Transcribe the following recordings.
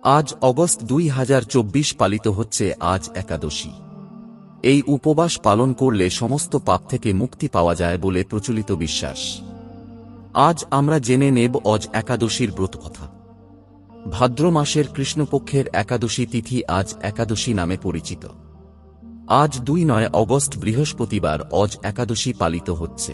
আজ অগস্ট 2024 পালিত হচ্ছে আজ একাদশী। এই উপবাস পালন করলে সমস্ত পাপ থেকে মুক্তি পাওয়া যায় বলে প্রচলিত বিশ্বাস। আজ আমরা জেনে নেব অজ একাদশীর ব্রতকথা। ভাদ্র মাসের কৃষ্ণপক্ষের একাদশী তিথি আজ একাদশী নামে পরিচিত। আজ 2 অগস্ট বৃহস্পতিবার অজ একাদশী পালিত হচ্ছে।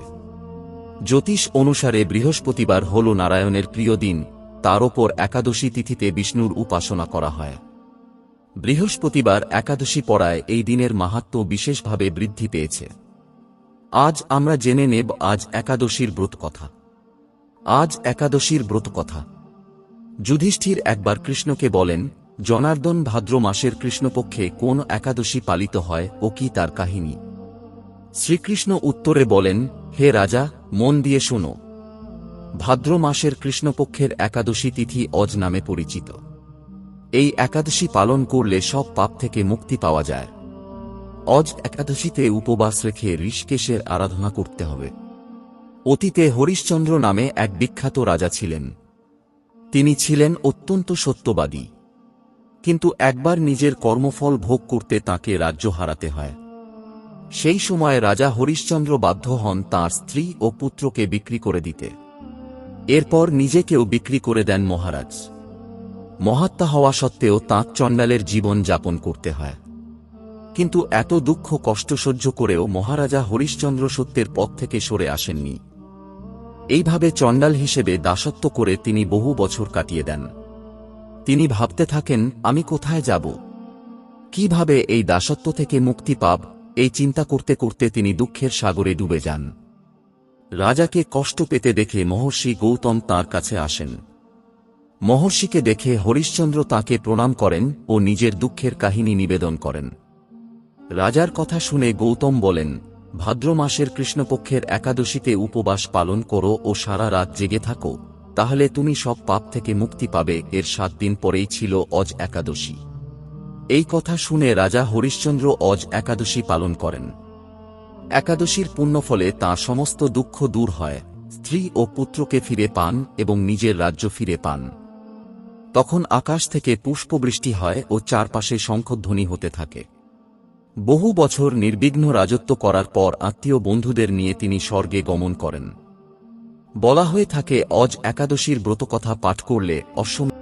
জ্যোতিষ অনুসারে বৃহস্পতিবার হল নারায়ণের প্রিয় দিন, তার ওপর একাদশী তিথিতে বিষ্ণুর উপাসনা করা হয়। বৃহস্পতিবার একাদশী পড়ায় এই দিনের মাহাত্ম্য বিশেষভাবে বৃদ্ধি পেয়েছে। আজ আমরা জেনে নেব আজ একাদশীর ব্রতকথা। আজ একাদশীর ব্রতকথা। যুধিষ্ঠির একবার কৃষ্ণকে বলেন, জনার্দন, ভাদ্র মাসের কৃষ্ণপক্ষে কোন একাদশী পালিত হয় ও কি তার কাহিনী? শ্রীকৃষ্ণ উত্তরে বলেন, হে রাজা, মন দিয়ে শোনো। ভাদ্র মাসের কৃষ্ণপক্ষের একাদশী তিথি অজ নামে পরিচিত। এই একাদশী পালন করলে সব পাপ থেকে মুক্তি পাওয়া যায়। অজ একাদশীতে উপবাস রেখে ঋষিকেশের আরাধনা করতে হবে। অতীতে হরিশ্চন্দ্র নামে এক বিখ্যাত রাজা ছিলেন। তিনি ছিলেন অত্যন্ত সত্যবাদী, কিন্তু একবার নিজের কর্মফল ভোগ করতে তাঁকে রাজ্য হারাতে হয়। সেই সময় রাজা হরিশ্চন্দ্র বাধ্য হন তাঁর স্ত্রী ও পুত্রকে বিক্রি করে দিতে। এরপর নিজেকেও বিক্রি করে দেন মহারাজ। মহাত্মা হওয়া সত্ত্বেও তাঁর চণ্ডালের জীবন যাপন করতে হয়। কিন্তু এত দুঃখ কষ্ট সহ্য করেও মহারাজা হরিশ্চন্দ্র সত্যের পথ থেকে সরে আসেননি। এইভাবে চণ্ডাল হিসেবে দাসত্ব করে তিনি বহু বছর কাটিয়ে দেন। তিনি ভাবতে থাকেন, আমি কোথায় যাব, কিভাবে এই দাসত্ব থেকে মুক্তি পাব? এই চিন্তা করতে করতে তিনি দুঃখের সাগরে ডুবে যান। রাজাকে কষ্ট পেতে দেখে মহর্ষি গৌতম তাঁর কাছে আসেন। মহর্ষিকে দেখে হরিশ্চন্দ্র তাঁকে প্রণাম করেন ও নিজের দুঃখের কাহিনী নিবেদন করেন। রাজার কথা শুনে গৌতম বলেন, ভাদ্র মাসের কৃষ্ণপক্ষের একাদশীতে উপবাস পালন করো ও সারা রাত জেগে থাকো, তাহলে তুমি সব পাপ থেকে মুক্তি পাবে। এর 7 দিন পরেই ছিল অজ একাদশী। এই কথা শুনে রাজা হরিশ্চন্দ্র অজ একাদশী পালন করেন। একাদশীর পুণ্যফলে তাঁর সমস্ত দুঃখ দূর হয়, স্ত্রী ও পুত্রকে ফিরে পান এবং নিজের রাজ্য ফিরে পান। তখন আকাশ থেকে পুষ্পবৃষ্টি হয় ও চারপাশে শঙ্খধ্বনি হতে থাকে। বহু বছর নির্বিঘ্ন রাজত্ব করার পর আত্মীয় বন্ধুদের নিয়ে তিনি স্বর্গে গমন করেন। বলা হয়ে থাকে, অজ একাদশীর ব্রতকথা পাঠ করলে অশ্বমেধ